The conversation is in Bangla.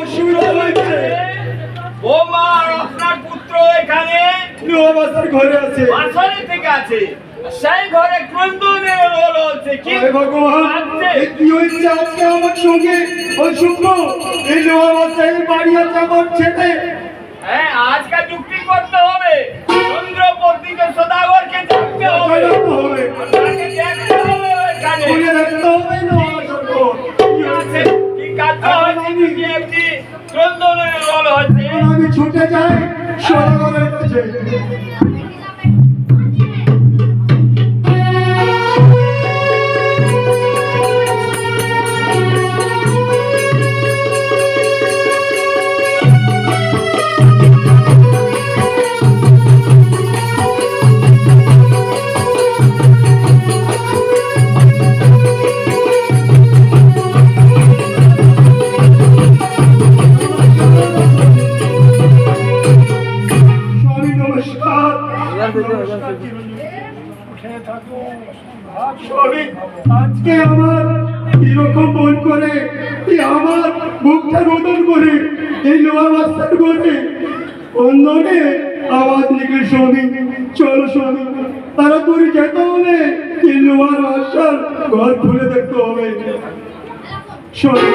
অসুবিধা হয়েছে। বৌমা আর আপনার পুত্র এখানে নোয়াবাসার ঘরে আছে। বাসারে থেকে আছে, সেই ঘরে ক্রন্দনের রোল হচ্ছে। কি হে ভগবান, এ কি হয়েছে আজকে আমার সঙ্গে? ওই শুক্র, এই নোয়াবাসায় বাড়ি আছে আমার ছেলে। হ্যাঁ, আজকাল যুক্তি করতে হবে। চন্দ্রপতিকে সদাগরকে দেখতে হবে, হবে তাকে দেখতে হবে এখানে খুলে দেখতে হবে নোয়াবাসার ঘর। কি আছে, কি কাজ হচ্ছে, কি এমনি ক্রন্দনের রোল হচ্ছে। আমি ছুটে যাই সদাগরের কাছে। স্বামী নমস্কার। স্বামী, আজকে আমার এরকম মন করে, আমার বুকটা রোদন করে এই লোহার বাচ্চার করে অন্যনে আওয়াজ লিখে স্বামী। চলো স্বামী, তাড়াতাড়ি যেতে হবে, এই লোহার বাচ্চার ঘর খুলে দেখতে হবে। স্বামী